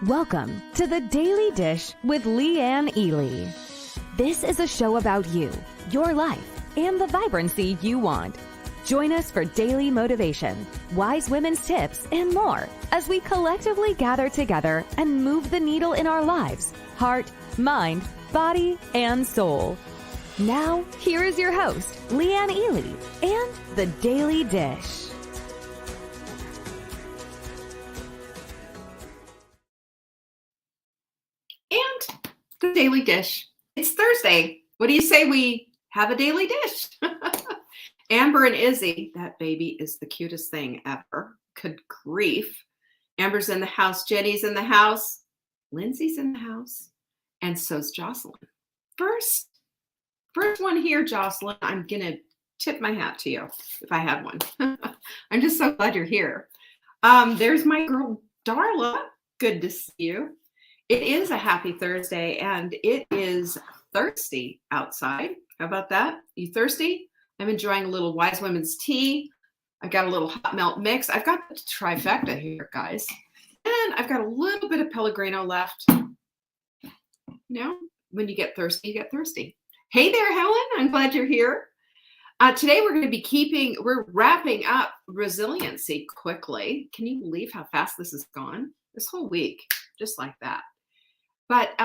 Welcome to the Daily Dish with Leanne Ely. This is a show about you, your life, and the vibrancy you want. Join us for daily motivation, wise women's tips, and more as we collectively gather together and move the needle in our lives, heart, mind, body, and soul. Now, here is your host, Leanne Ely, and the Daily Dish. And the Daily Dish. It's Thursday. What do you say we have a daily dish? Amber and Izzy, that baby is the cutest thing ever. Good grief. Amber's in the house. Jenny's in the house. Lindsay's in the house. And so's Jocelyn. First one here, Jocelyn. I'm going to tip my hat to you if I had one. I'm just so glad you're here. There's my girl, Darla. Good to see you. It is a happy Thursday, and it is thirsty outside. How about that? You thirsty? I'm enjoying a little Wise Women's tea. I've got a little hot melt mix. I've got the trifecta here, guys. And I've got a little bit of Pellegrino left. You know, when you get thirsty, you get thirsty. Hey there, Helen. I'm glad you're here. Today we're wrapping up resiliency quickly. Can you believe how fast this has gone? This whole week, just like that. But,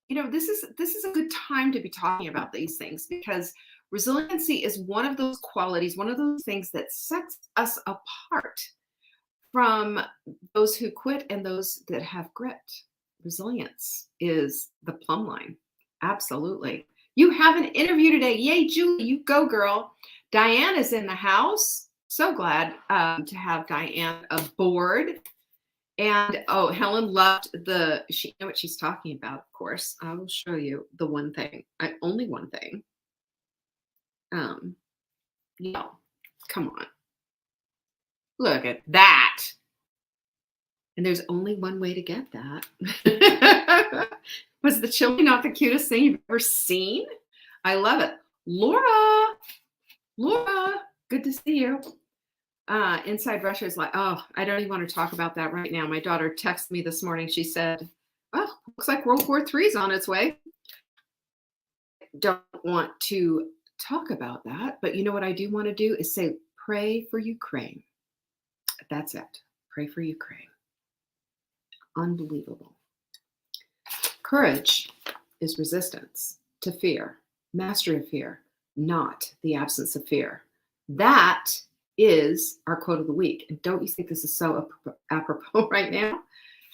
this is a good time to be talking about these things because resiliency is one of those qualities, one of those things that sets us apart from those who quit and those that have grit. Resilience is the plumb line. Absolutely. You have an interview today. Yay, Julie, you go, girl. Diane is in the house. So glad to have Diane aboard. And, Helen loved she know what she's talking about, of course. I will show you the one thing. Only one thing. Come on. Look at that. And there's only one way to get that. Was the chili not the cutest thing you've ever seen? I love it. Laura, good to see you. Inside Russia is like, I don't even want to talk about that right now. My daughter texted me this morning. She said, looks like World War III is on its way. Don't want to talk about that. But you know what I do want to do is say, pray for Ukraine. That's it. Pray for Ukraine. Unbelievable. Courage is resistance to fear, mastery of fear, not the absence of fear. That is our quote of the week. And don't you think this is so apropos right now?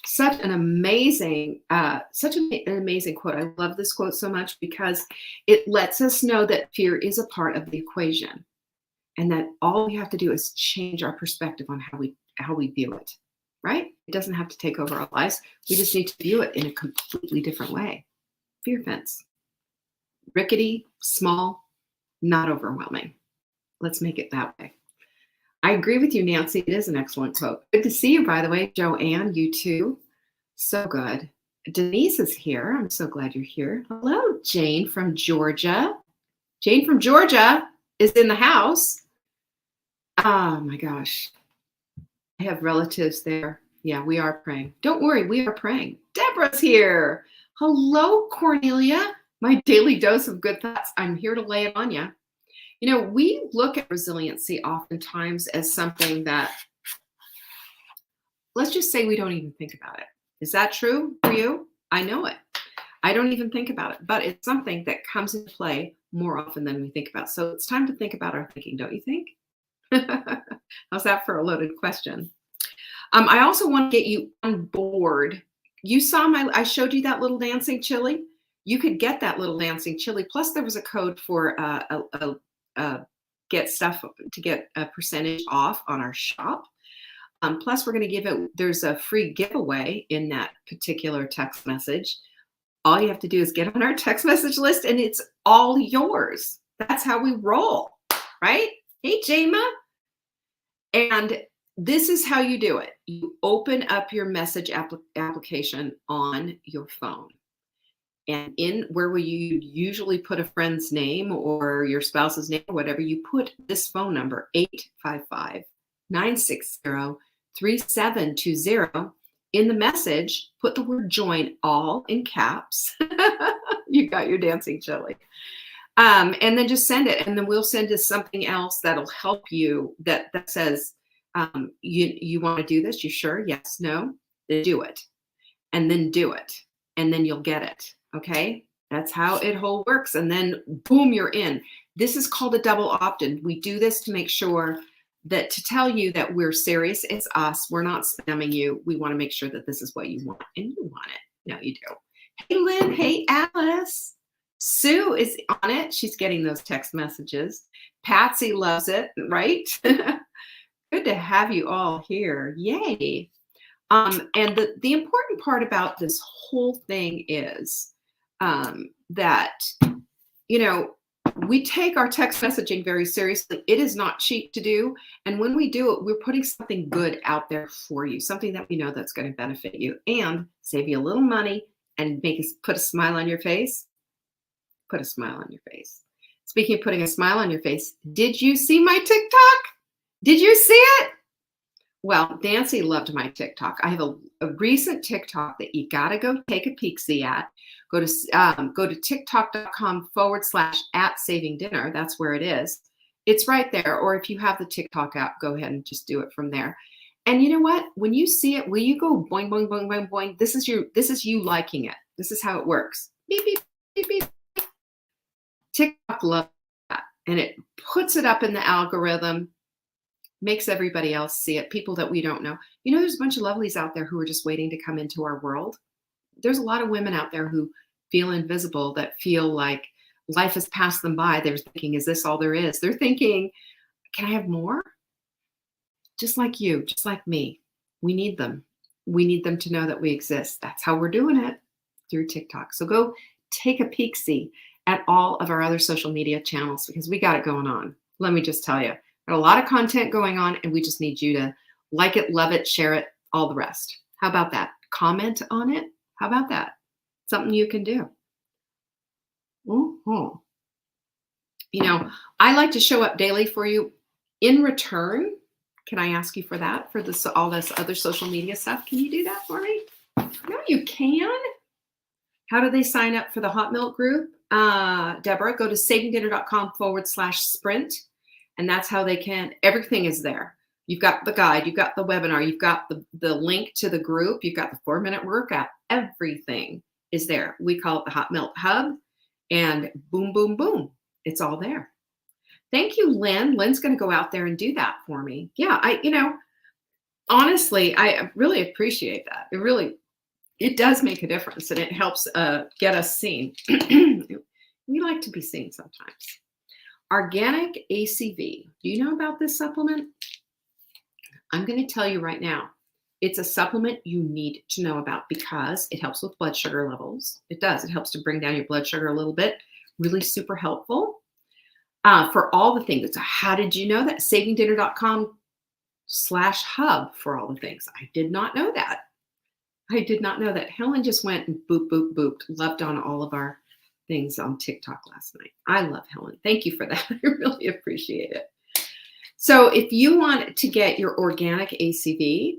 Such an amazing quote. I love this quote so much because it lets us know that fear is a part of the equation and that all we have to do is change our perspective on how we view it, right? It doesn't have to take over our lives. We just need to view it in a completely different way. Fear fence. Rickety, small, not overwhelming. Let's make it that way. I agree with you, Nancy. It is an excellent quote. Good to see you, by the way. Joanne, you too. So good. Denise is here. I'm so glad you're here. Hello, Jane from Georgia. Jane from Georgia is in the house. Oh, my gosh. I have relatives there. Yeah, we are praying. Don't worry, we are praying. Deborah's here. Hello, Cornelia. My daily dose of good thoughts. I'm here to lay it on you. You know, we look at resiliency oftentimes as something that, let's just say we don't even think about it. Is that true for you? I know it. I don't even think about it, but it's something that comes into play more often than we think about. So it's time to think about our thinking, don't you think? How's that for a loaded question? I also want to get you on board. You saw I showed you that little dancing chili. You could get that little dancing chili. Plus there was a code for get a percentage off on our shop. Plus we're going to there's a free giveaway in that particular text message. All you have to do is get on our text message list and it's all yours. That's how we roll, right? Hey, Jama. And this is how you do it. You open up your message application on your phone. And in where will you usually put a friend's name or your spouse's name or whatever, you put this phone number, 855-960-3720. in the message, put the word join all in caps. You got your dancing chili. And then just send it. And then we'll send us something else that'll help you that says, you want to do this? You sure? Yes, no, then do it. And then do it. And then you'll get it. Okay. That's how it whole works. And then boom, you're in. This is called a double opt-in. We do this to make sure that to tell you that we're serious. It's us. We're not spamming you. We want to make sure that this is what you want and you want it. No, you do. Hey, Lynn. Hey, Alice. Sue is on it. She's getting those text messages. Patsy loves it, right? Good to have you all here. Yay. And the important part about this whole thing is that, we take our text messaging very seriously. It is not cheap to do. And when we do it, we're putting something good out there for you, something that we know that's going to benefit you and save you a little money and put a smile on your face. Put a smile on your face. Speaking of putting a smile on your face, did you see my TikTok? Did you see it? Well, Nancy loved my TikTok. I have a recent TikTok that you got to go take a peek-see at. Go to tiktok.com/@savingdinner. That's where it is. It's right there. Or if you have the TikTok app, go ahead and just do it from there. And you know what? When you see it, will you go boing, boing, boing, boing, boing? This is you liking it. This is how it works. Beep, beep, beep, beep. TikTok loves that. And it puts it up in the algorithm, makes everybody else see it, people that we don't know. There's a bunch of lovelies out there who are just waiting to come into our world. There's a lot of women out there who feel invisible, that feel like life has passed them by. They're thinking, is this all there is? They're thinking, can I have more? Just like you, just like me. We need them. We need them to know that we exist. That's how we're doing it, through TikTok. So go take a peek-see at all of our other social media channels because we got it going on. Let me just tell you, got a lot of content going on and we just need you to like it, love it, share it, all the rest. How about that? Comment on it. How about that? Something you can do. Mm-hmm. I like to show up daily for you. In return, can I ask you for that? For all this other social media stuff? Can you do that for me? No, you can. How do they sign up for the Hot Milk group? Deborah, go to savingdinner.com/sprint. And that's how they can. Everything is there. You've got the guide, you've got the webinar, you've got the link to the group, you've got the 4-minute workout. Everything is there. We call it the Hot Milk Hub, and boom, boom, boom. It's all there. Thank you, Lynn. Lynn's going to go out there and do that for me. Yeah, honestly, I really appreciate that. It does make a difference, and it helps get us seen. We like to be seen sometimes. Organic ACV. Do you know about this supplement? I'm going to tell you right now. It's a supplement you need to know about because it helps with blood sugar levels. It does. It helps to bring down your blood sugar a little bit. Really super helpful for all the things. So how did you know that? savingdinner.com/hub for all the things. I did not know that. Helen just went and boop, boop, booped. Loved on all of our things on TikTok last night. I love Helen. Thank you for that. I really appreciate it. So if you want to get your organic ACV,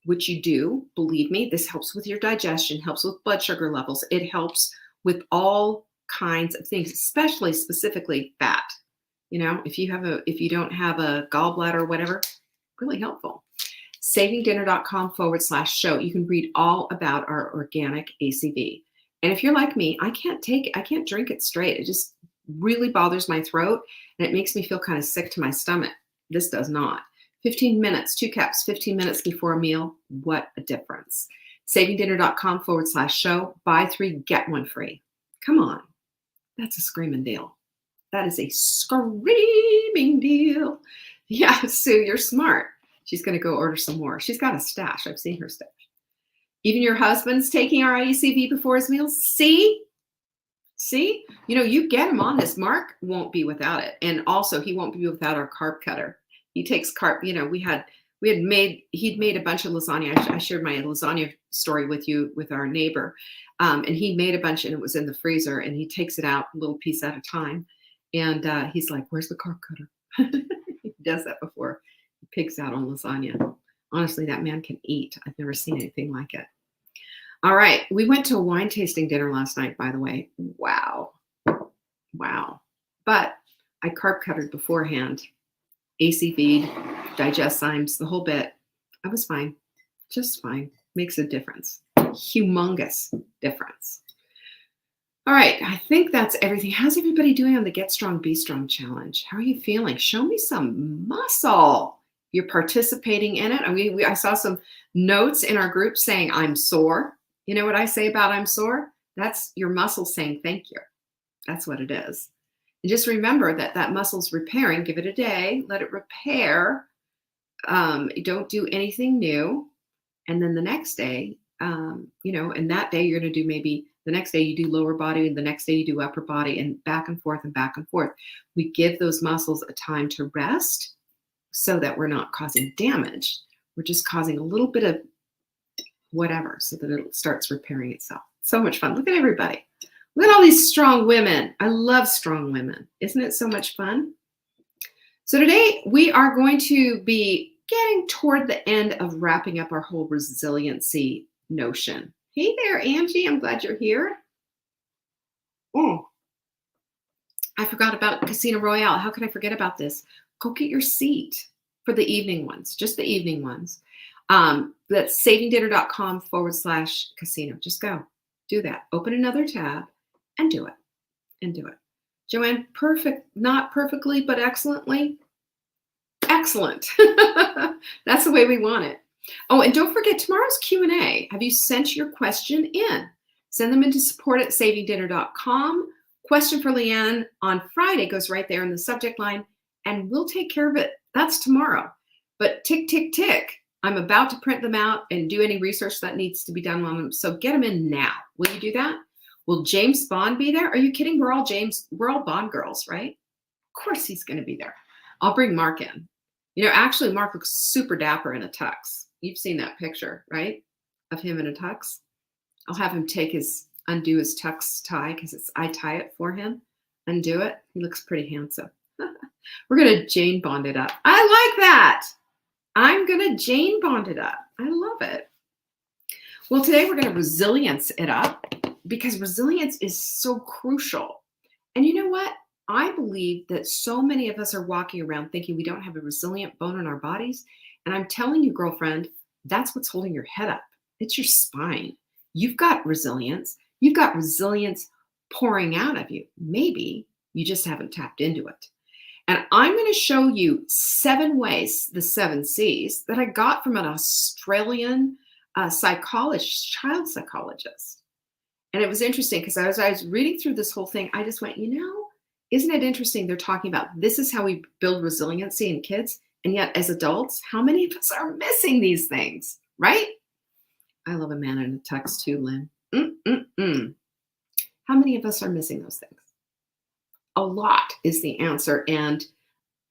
which you do, believe me, this helps with your digestion, helps with blood sugar levels. It helps with all kinds of things, specifically fat. If you don't have a gallbladder or whatever, really helpful. savingdinner.com/show. You can read all about our organic ACV. And if you're like me, I can't drink it straight. It just really bothers my throat and it makes me feel kind of sick to my stomach. This does not. 15 minutes, 2 cups, 15 minutes before a meal. What a difference. savingdinner.com/show. Buy 3, get 1 free. Come on. That's a screaming deal. That is a screaming deal. Yeah, Sue, you're smart. She's going to go order some more. She's got a stash. I've seen her stash. Even your husband's taking our ACV before his meals. See? You get him on this. Mark won't be without it. And also he won't be without our carb cutter. He takes carb, he'd made a bunch of lasagna. I shared my lasagna story with you, with our neighbor. And he made a bunch and it was in the freezer and he takes it out a little piece at a time. And he's like, where's the carb cutter? He does that before he pigs out on lasagna. Honestly, that man can eat. I've never seen anything like it. All right. We went to a wine tasting dinner last night, by the way. Wow. But I carb cuttered beforehand. ACV'd, digestimes, the whole bit. I was fine. Just fine. Makes a difference. Humongous difference. All right. I think that's everything. How's everybody doing on the Get Strong, Be Strong challenge? How are you feeling? Show me some muscle. You're participating in it. I saw some notes in our group saying, I'm sore. You know what I say about I'm sore? That's your muscle saying thank you. That's what it is. And just remember that muscle's repairing. Give it a day. Let it repair. Don't do anything new. And then the next day, and that day you're going to do maybe the next day you do lower body and the next day you do upper body and back and forth and back and forth. We give those muscles a time to rest so that we're not causing damage. We're just causing a little bit of whatever so that it starts repairing itself. So much fun. Look at everybody. Look at all these strong women. I love strong women. Isn't it so much fun? So today we are going to be getting toward the end of wrapping up our whole resiliency notion. Hey there, Angie. I'm glad you're here. Oh, I forgot about Casino Royale. How could I forget about this? Go get your seat for the evening ones, just the evening ones. That's savingdinner.com/casino. Just go do that. Open another tab and do it. Joanne, perfect, not perfectly, but excellently. Excellent. That's the way we want it. Oh, and don't forget tomorrow's Q&A. Have you sent your question in? Send them into support@savingdinner.com. Question for Leanne on Friday goes right there in the subject line, and we'll take care of it. That's tomorrow. But tick, tick, tick. I'm about to print them out and do any research that needs to be done on them. So get them in now. Will you do that? Will James Bond be there? Are you kidding? We're all Bond girls, right? Of course he's going to be there. I'll bring Mark in. Actually, Mark looks super dapper in a tux. You've seen that picture, right? Of him in a tux. I'll have him undo his tux tie because I tie it for him. Undo it. He looks pretty handsome. We're going to Jane Bond it up. I like that. I'm going to Jane Bond it up. I love it. Well, today we're going to resilience it up because resilience is so crucial. And you know what? I believe that so many of us are walking around thinking we don't have a resilient bone in our bodies. And I'm telling you, girlfriend, that's what's holding your head up. It's your spine. You've got resilience. You've got resilience pouring out of you. Maybe you just haven't tapped into it. And I'm going to show you 7 ways, the 7 C's, that I got from an Australian psychologist, child psychologist. And it was interesting because as I was reading through this whole thing, I just went, isn't it interesting? They're talking about this is how we build resiliency in kids. And yet as adults, how many of us are missing these things, right? I love a man in a tux too, Lynn. How many of us are missing those things? A lot is the answer, and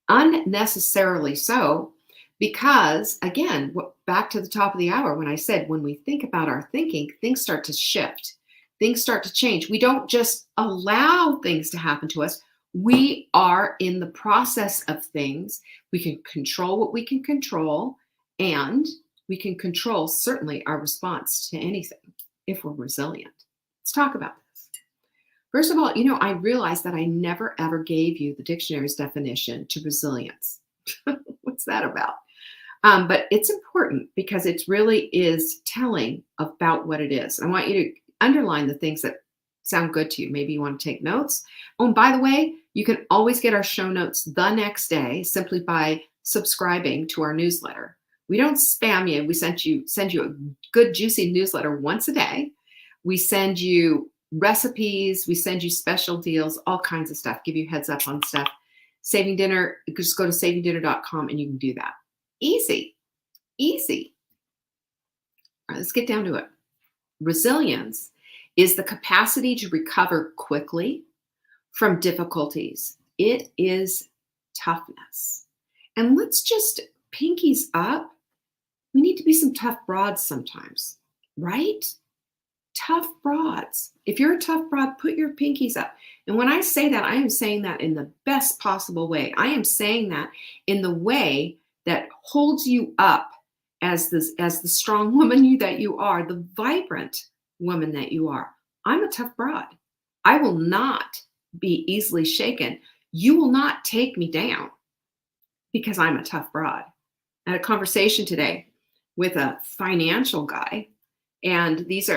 unnecessarily so, because again, back to the top of the hour when I said when we think about our thinking, things start to shift. Things start to change. We don't just allow things to happen to us. We are in the process of things. We can control what we can control, and we can control certainly our response to anything if we're resilient. Let's talk about this. First of all, I realized that I never ever gave you the dictionary's definition to resilience. What's that about? But it's important because it really is telling about what it is. I want you to underline the things that sound good to you. Maybe you want to take notes. Oh, and by the way, you can always get our show notes the next day simply by subscribing to our newsletter. We don't spam you. We send you a good, juicy newsletter once a day. We send you recipes. We send you special deals, all kinds of stuff, give you heads up on stuff. Saving Dinner, just go to savingdinner.com and you can do that. Easy. All right, let's get down to it. Resilience is the capacity to recover quickly from difficulties. It is toughness. And let's just pinkies up. We need to be some tough broads sometimes, right? Tough broads. If you're a tough broad, put your pinkies up. And when I say that, I am saying that in the best possible way. I am saying that in the way that holds you up as the strong woman that you are, the vibrant woman that you are. I'm a tough broad. I will not be easily shaken. You will not take me down because I'm a tough broad. I had a conversation today with a financial guy, and this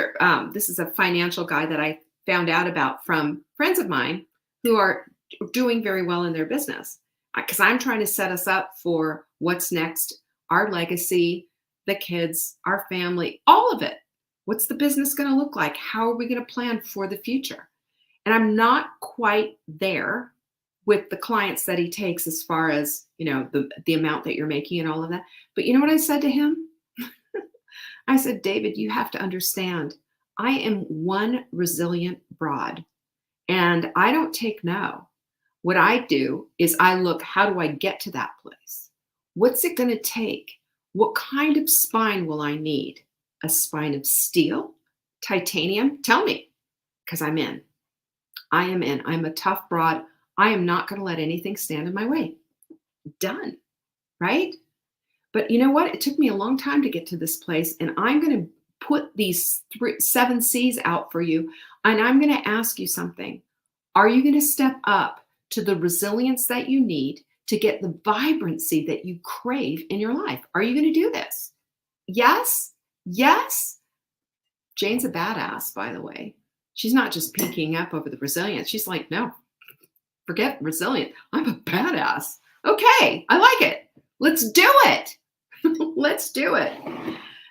is a financial guy that I found out about from friends of mine who are doing very well in their business, because I'm trying to set us up for what's next, our legacy, the kids, our family, all of it. What's the business going to look like? How are we going to plan for the future? And I'm not quite there with the clients that he takes as far as, the amount that you're making and all of that. But you know what I said to him? I said, David, you have to understand, I am one resilient broad, and I don't take no. What I do is I look, how do I get to that place? What's it going to take? What kind of spine will I need? A spine of steel, titanium? Tell me, because I'm in. I am in. I'm a tough broad. I am not going to let anything stand in my way. Done. Right? But you know what? It took me a long time to get to this place, and I'm going to put these 7 C's out for you, and I'm going to ask you something. Are you going to step up to the resilience that you need to get the vibrancy that you crave in your life? Are you going to do this? Yes? Yes? Jane's a badass, by the way. She's not just peeking up over the resilience. She's like, no, forget resilient. I'm a badass. Okay, I like it. Let's do it. Let's do it.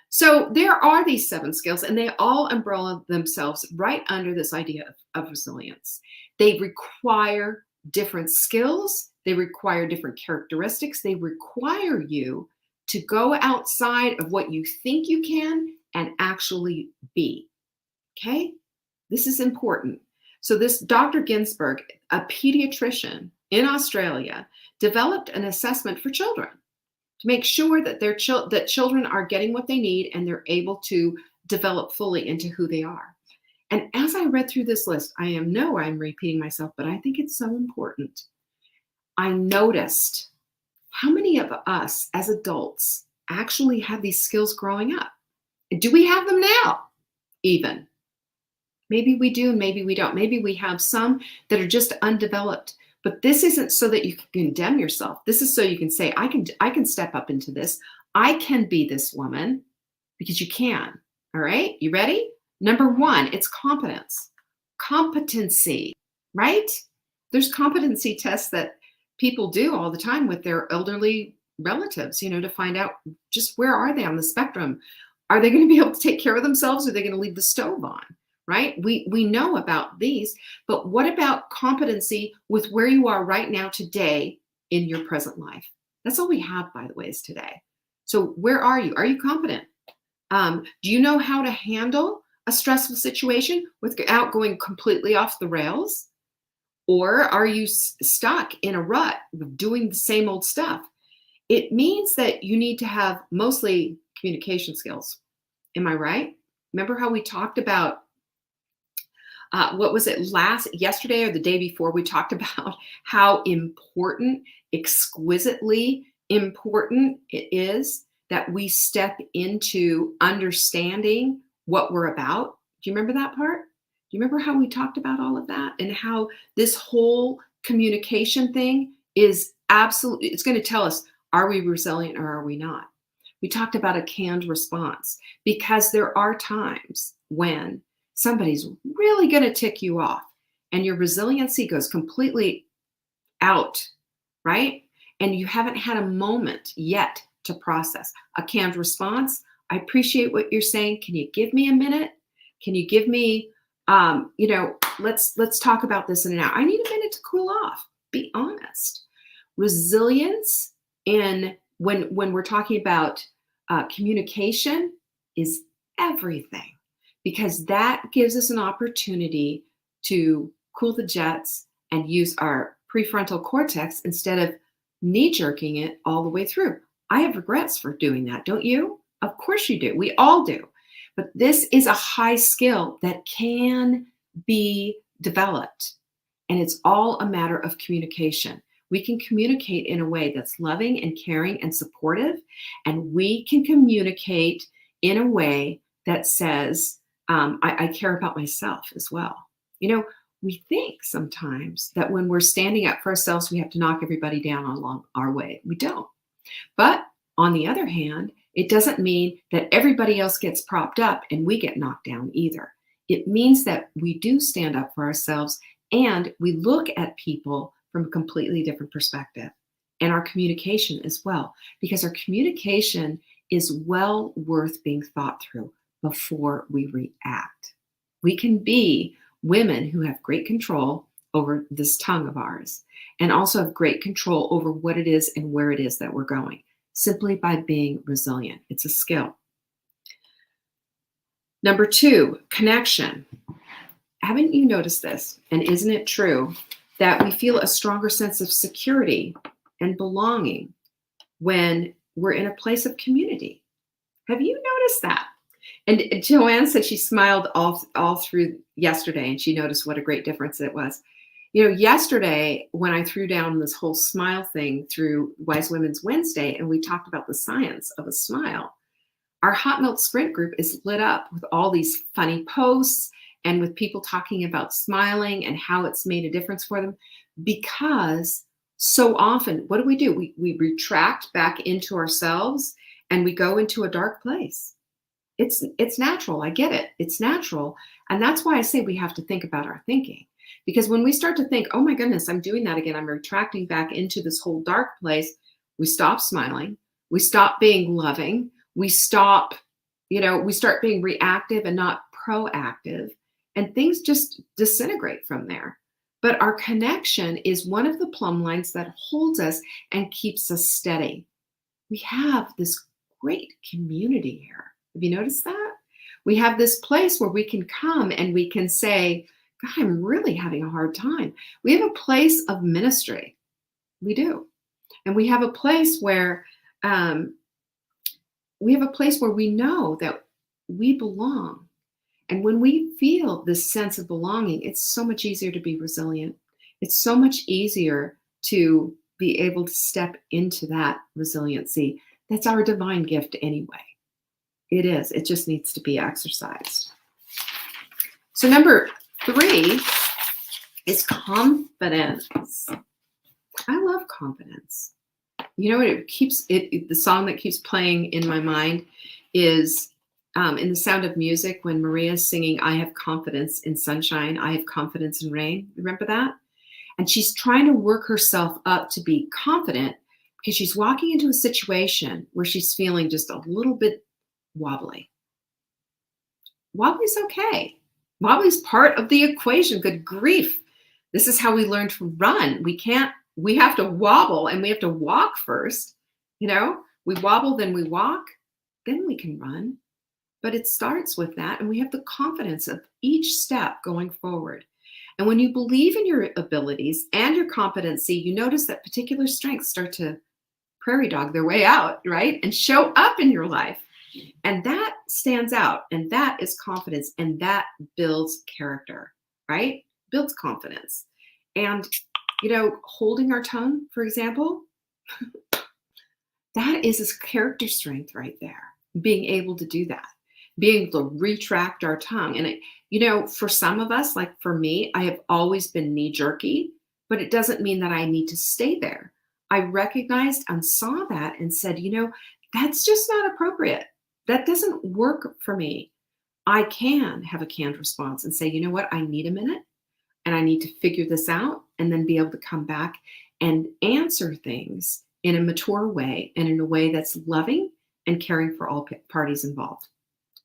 So there are these 7 skills, and they all umbrella themselves right under this idea of resilience. They require different skills. They require different characteristics. They require you to go outside of what you think you can and actually be. Okay? This is important. So this Dr. Ginsberg, a pediatrician in Australia, developed an assessment for children to make sure that that children are getting what they need and they're able to develop fully into who they are. And as I read through this list, I'm repeating myself, but I think it's so important. I noticed how many of us as adults actually have these skills growing up. Do we have them now? Even. Maybe we do, and maybe we don't. Maybe we have some that are just undeveloped. But this isn't so that you can condemn yourself. This is so you can say, I can step up into this. I can be this woman, because you can. All right? You ready? Number 1, it's competence. Competency, right? There's competency tests that people do all the time with their elderly relatives, to find out just where are they on the spectrum. Are they going to be able to take care of themselves, or are they going to leave the stove on? Right? We know about these, but what about competency with where you are right now today in your present life? That's all we have, by the way, is today. So where are you? Are you competent? Do you know how to handle a stressful situation without going completely off the rails? Or are you stuck in a rut doing the same old stuff? It means that you need to have mostly communication skills. Am I right? Remember how we talked about what was it yesterday or the day before, we talked about how important, exquisitely important it is that we step into understanding what we're about. Do you remember that part? Do you remember how we talked about all of that, and how this whole communication thing is absolutely, it's going to tell us, are we resilient or are we not? We talked about a canned response, because there are times when somebody's really going to tick you off and your resiliency goes completely out, right? And you haven't had a moment yet to process. A canned response, I appreciate what you're saying. Can you give me a minute? Can you give me, let's talk about this in an hour. I need a minute to cool off. Be honest. Resilience when we're talking about communication is everything. Because that gives us an opportunity to cool the jets and use our prefrontal cortex instead of knee-jerking it all the way through. I have regrets for doing that, don't you? Of course you do. We all do. But this is a high skill that can be developed. And it's all a matter of communication. We can communicate in a way that's loving and caring and supportive. And we can communicate in a way that says, I care about myself as well. We think sometimes that when we're standing up for ourselves, we have to knock everybody down along our way. We don't. But on the other hand, it doesn't mean that everybody else gets propped up and we get knocked down either. It means that we do stand up for ourselves and we look at people from a completely different perspective, and our communication as well, because our communication is well worth being thought through before we react. We can be women who have great control over this tongue of ours and also have great control over what it is and where it is that we're going, simply by being resilient. It's a skill. Number 2, connection. Haven't you noticed this? And isn't it true that we feel a stronger sense of security and belonging when we're in a place of community? Have you noticed that? And Joanne said she smiled all through yesterday, and she noticed what a great difference it was. Yesterday, when I threw down this whole smile thing through Wise Women's Wednesday, and we talked about the science of a smile, our Hot Milk Sprint group is lit up with all these funny posts and with people talking about smiling and how it's made a difference for them. Because so often, what do? We retract back into ourselves and we go into a dark place. It's natural. I get it. It's natural. And that's why I say we have to think about our thinking. Because when we start to think, oh my goodness, I'm doing that again, I'm retracting back into this whole dark place, we stop smiling, we stop being loving, we stop, we start being reactive and not proactive, and things just disintegrate from there. But our connection is one of the plumb lines that holds us and keeps us steady. We have this great community here. Have you noticed that? We have this place where we can come and we can say, God, I'm really having a hard time. We have a place of ministry. We do. And we have a place where we know that we belong. And when we feel this sense of belonging, it's so much easier to be resilient. It's so much easier to be able to step into that resiliency. That's our divine gift anyway. It is. It just needs to be exercised. So number 3 is confidence. I love confidence. You know what? The song that keeps playing in my mind is in The Sound of Music when Maria's singing, I have confidence in sunshine, I have confidence in rain. Remember that? And she's trying to work herself up to be confident because she's walking into a situation where she's feeling just a little bit wobbly. Wobbly's okay. Wobbly's part of the equation. Good grief. This is how we learn to run. We have to wobble and we have to walk first. We wobble, then we walk, then we can run. But it starts with that, and we have the confidence of each step going forward. And when you believe in your abilities and your competency, you notice that particular strengths start to prairie dog their way out, right? And show up in your life. And that stands out, and that is confidence, and that builds character, right? Builds confidence. And, holding our tongue, for example, that is a character strength right there, being able to do that, being able to retract our tongue. And, for some of us, like for me, I have always been knee-jerky, but it doesn't mean that I need to stay there. I recognized and saw that and said, that's just not appropriate. That doesn't work for me. I can have a canned response and say, you know what, I need a minute and I need to figure this out, and then be able to come back and answer things in a mature way and in a way that's loving and caring for all parties involved.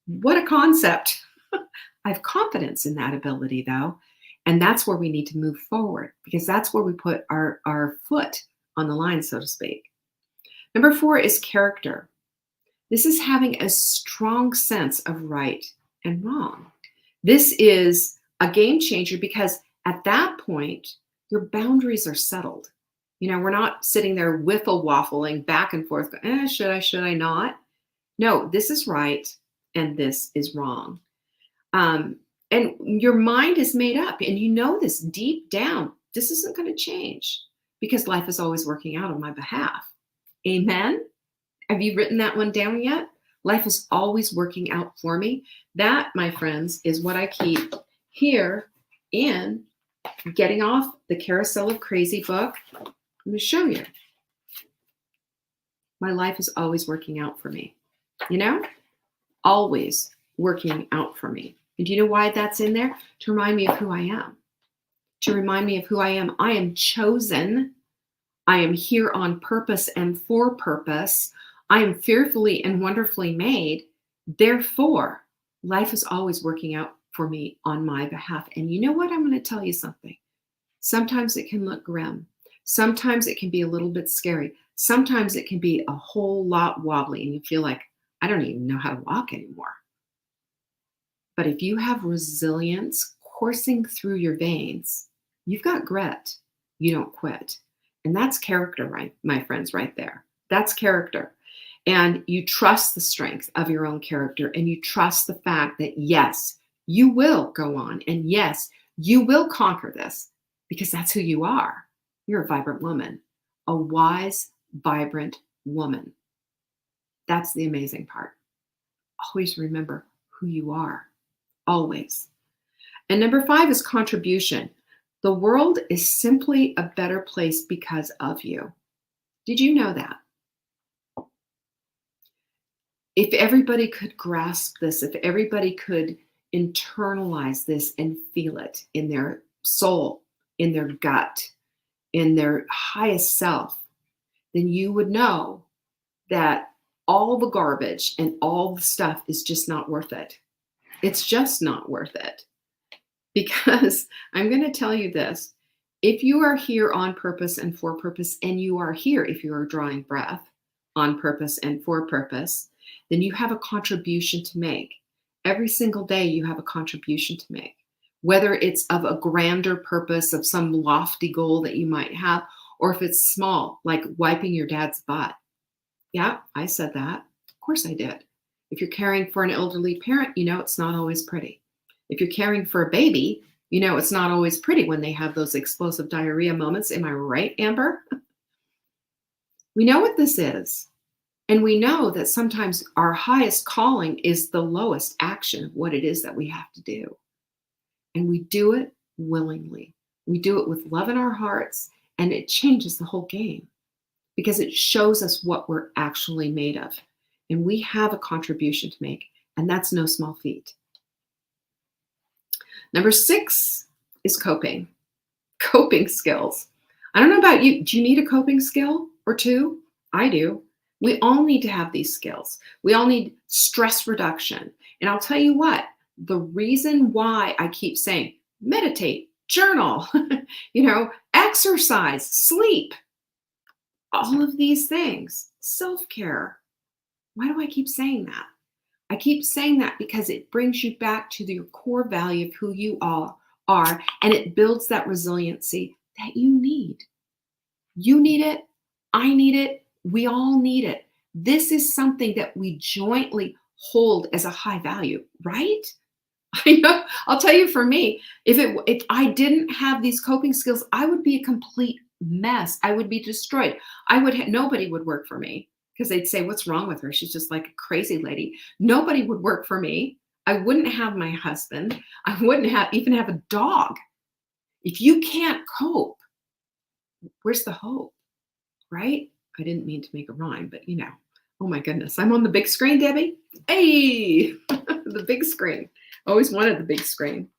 What a concept. I have confidence in that ability though. And that's where we need to move forward, because that's where we put our foot on the line, so to speak. Number 4 is character. This is having a strong sense of right and wrong. This is a game changer because at that point, your boundaries are settled. We're not sitting there wiffle-waffling back and forth, should I not? No, this is right and this is wrong. And your mind is made up, and this deep down, this isn't going to change because life is always working out on my behalf. Amen? Have you written that one down yet? Life is always working out for me. That, my friends, is what I keep here in Getting Off the Carousel of Crazy book. I'm going to show you. My life is always working out for me. You know? Always working out for me. And do you know why that's in there? To remind me of who I am. To remind me of who I am. I am chosen. I am here on purpose and for purpose. I am fearfully and wonderfully made. Therefore, life is always working out for me on my behalf. And you know what? I'm going to tell you something. Sometimes it can look grim. Sometimes it can be a little bit scary. Sometimes it can be a whole lot wobbly and you feel like, I don't even know how to walk anymore. But if you have resilience coursing through your veins, you've got grit. You don't quit. And that's character, right, my friends, right there. That's character. And you trust the strength of your own character, and you trust the fact that, yes, you will go on, and yes, you will conquer this, because that's who you are. You're a vibrant woman, a wise, vibrant woman. That's the amazing part. Always remember who you are. Always. And number 5 is contribution. The world is simply a better place because of you. Did you know that? If everybody could grasp this, if everybody could internalize this and feel it in their soul, in their gut, in their highest self, then you would know that all the garbage and all the stuff is just not worth it. It's just not worth it. Because I'm going to tell you this, if you are here on purpose and for purpose, and you are here if you are drawing breath on purpose and for purpose, then you have a contribution to make. Every single day you have a contribution to make, whether it's of a grander purpose of some lofty goal that you might have, or if it's small, like wiping your dad's butt. Yeah, I said that. Of course I did. If you're caring for an elderly parent, you know it's not always pretty. If you're caring for a baby, you know it's not always pretty when they have those explosive diarrhea moments. Am I right, Amber? We know what this is. And we know that sometimes our highest calling is the lowest action of what it is that we have to do. And we do it willingly. We do it with love in our hearts, and it changes the whole game because it shows us what we're actually made of. And we have a contribution to make, and that's no small feat. Number 6 is coping. Coping skills. I don't know about you. Do you need a coping skill or two? I do. We all need to have these skills. We all need stress reduction. And I'll tell you what, the reason why I keep saying meditate, journal, exercise, sleep, all of these things, self-care. Why do I keep saying that? I keep saying that because it brings you back to your core value of who you all are, and it builds that resiliency that you need. You need it. I need it. We all need it. This is something that we jointly hold as a high value, right? I know. I'll tell you, for me, if I didn't have these coping skills, I would be a complete mess. I would be destroyed. Nobody would work for me because they'd say, "What's wrong with her? She's just like a crazy lady." Nobody would work for me. I wouldn't have my husband. I wouldn't even have a dog. If you can't cope, where's the hope, right? I didn't mean to make a rhyme, but oh my goodness, I'm on the big screen, Debbie. Hey, the big screen. Always wanted the big screen.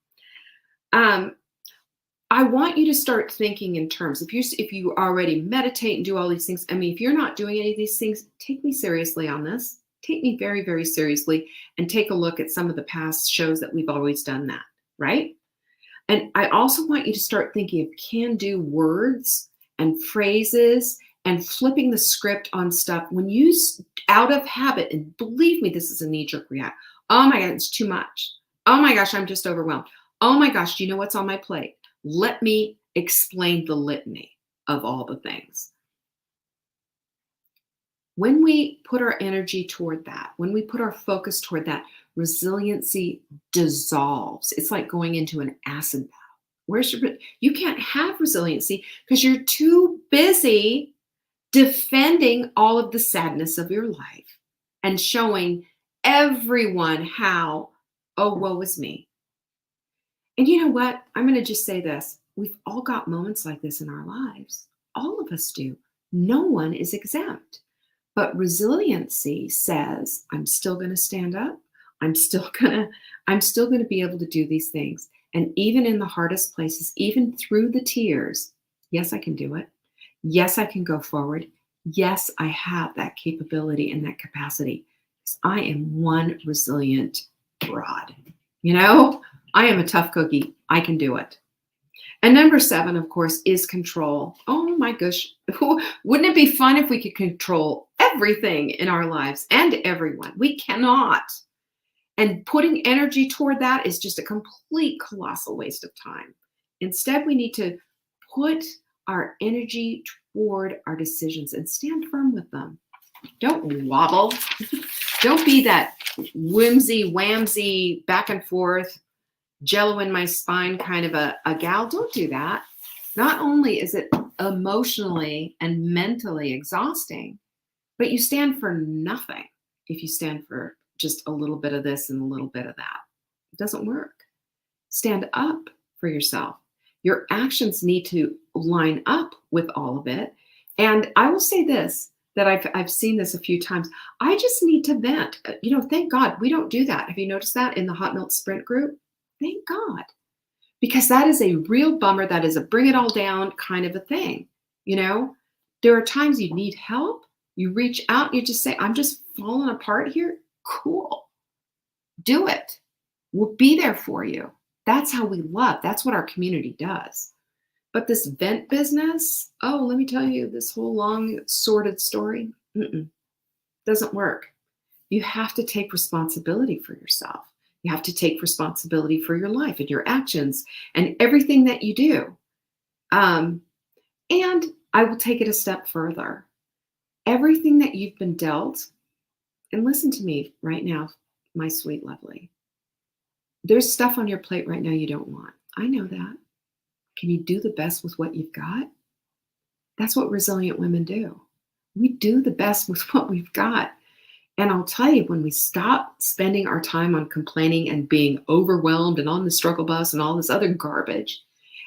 I want you to start thinking in terms, if you already meditate and do all these things, if you're not doing any of these things, take me seriously on this. Take me very, very seriously and take a look at some of the past shows that we've always done that, right? And I also want you to start thinking of can-do words and phrases and flipping the script on stuff when you, out of habit, and believe me, this is a knee-jerk react. Oh my God, it's too much. Oh my gosh, I'm just overwhelmed. Oh my gosh, do you know what's on my plate? Let me explain the litany of all the things. When we put our energy toward that, when we put our focus toward that, resiliency dissolves. It's like going into an acid bath. You can't have resiliency because you're too busy defending all of the sadness of your life and showing everyone how, oh, woe is me. And you know what? I'm going to just say this. We've all got moments like this in our lives. All of us do. No one is exempt. But resiliency says, I'm still going to stand up. I'm still going to be able to do these things. And even in the hardest places, even through the tears, yes, I can do it. Yes, I can go forward. Yes, I have that capability and that capacity. I am one resilient broad. You know, I am a tough cookie. I can do it. And number 7, of course, is control. Oh my gosh. Wouldn't it be fun if we could control everything in our lives and everyone? We cannot. And putting energy toward that is just a complete colossal waste of time. Instead, we need to put our energy toward our decisions and stand firm with them. Don't wobble. Don't be that whimsy, whamsy, back and forth, jello in my spine kind of a gal. Don't do that. Not only is it emotionally and mentally exhausting, but you stand for nothing if you stand for just a little bit of this and a little bit of that. It doesn't work. Stand up for yourself. Your actions need to line up with all of it. And I will say this, that I've seen this a few times. I just need to vent. Thank God we don't do that. Have you noticed that in the Hot Milk Sprint group? Thank God. Because that is a real bummer. That is a bring it all down kind of a thing. There are times you need help. You reach out, you just say, I'm just falling apart here. Cool. Do it. We'll be there for you. That's how we love. That's what our community does. But this vent business, oh, let me tell you this whole long sordid story. Doesn't work. You have to take responsibility for yourself. You have to take responsibility for your life and your actions and everything that you do. And I will take it a step further. Everything that you've been dealt, and listen to me right now, my sweet lovely. There's stuff on your plate right now you don't want. I know that. Can you do the best with what you've got? That's what resilient women do. We do the best with what we've got. And I'll tell you, when we stop spending our time on complaining and being overwhelmed and on the struggle bus and all this other garbage,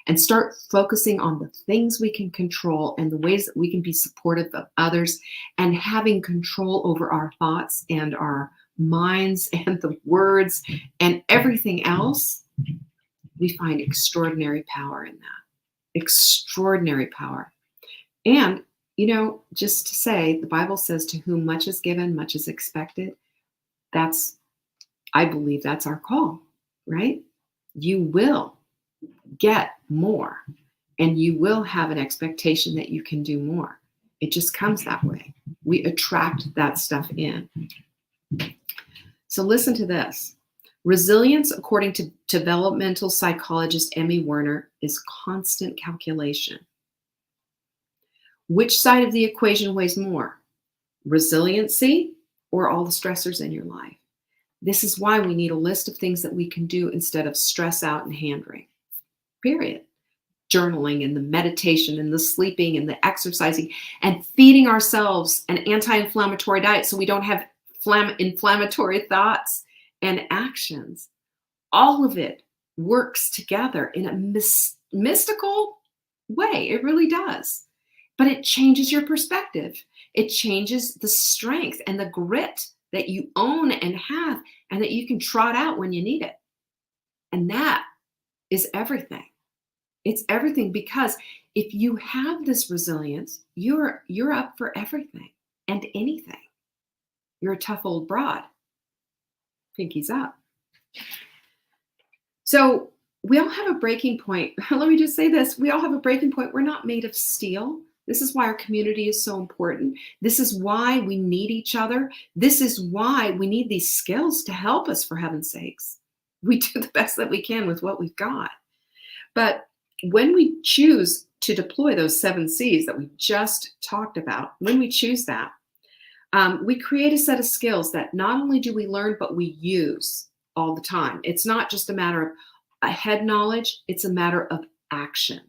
and start focusing on the things we can control and the ways that we can be supportive of others and having control over our thoughts and our minds and the words and everything else, we find extraordinary power in that. Extraordinary power. And, just to say, the Bible says, to whom much is given, much is expected. I believe that's our call, right? You will get more, and you will have an expectation that you can do more. It just comes that way. We attract that stuff in. So listen to this. Resilience, according to developmental psychologist Emmy Werner, is constant calculation. Which side of the equation weighs more? Resiliency or all the stressors in your life? This is why we need a list of things that we can do instead of stress out and hand wring. Period. Journaling and the meditation and the sleeping and the exercising and feeding ourselves an anti-inflammatory diet so we don't have inflammatory thoughts and actions. All of it works together in a mystical way. It really does. But it changes your perspective. It changes the strength and the grit that you own and have and that you can trot out when you need it. And that is everything. It's everything, because if you have this resilience, you're up for everything and anything. You're a tough old broad. Pinkies up. So we all have a breaking point. Let me just say this. We all have a breaking point. We're not made of steel. This is why our community is so important. This is why we need each other. This is why we need these skills to help us, for heaven's sakes. We do the best that we can with what we've got. But when we choose to deploy those 7 C's that we just talked about, when we choose that, we create a set of skills that not only do we learn, but we use all the time. It's not just a matter of, a head knowledge. It's a matter of action,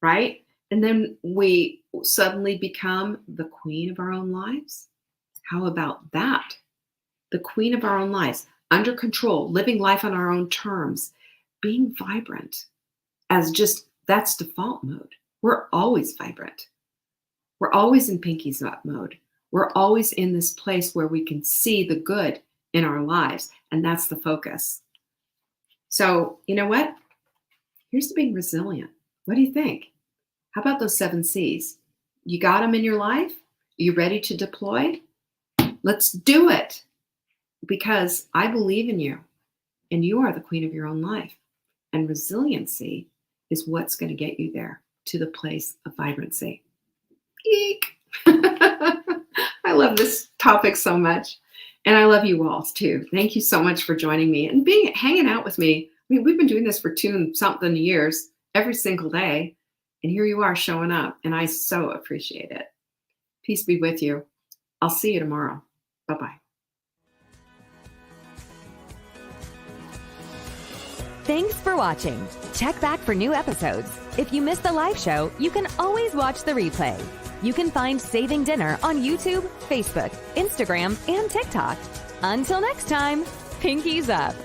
right? And then we suddenly become the queen of our own lives. How about that? The queen of our own lives, under control, living life on our own terms, being vibrant as just, that's default mode. We're always vibrant. We're always in Pinky's Up mode. We're always in this place where we can see the good in our lives, and that's the focus. So, you know what? Here's to being resilient. What do you think? How about those 7 C's? You got them in your life? Are you ready to deploy? Let's do it, because I believe in you, and you are the queen of your own life. And resiliency is what's going to get you there to the place of vibrancy. Eek! I love this topic so much. And I love you all too. Thank you so much for joining me and hanging out with me. I mean, we've been doing this for 2-something years, every single day. And here you are showing up. And I so appreciate it. Peace be with you. I'll see you tomorrow. Bye-bye. Thanks for watching. Check back for new episodes. If you missed the live show, you can always watch the replay. You can find Saving Dinner on YouTube, Facebook, Instagram, and TikTok. Until next time, Pinkies up.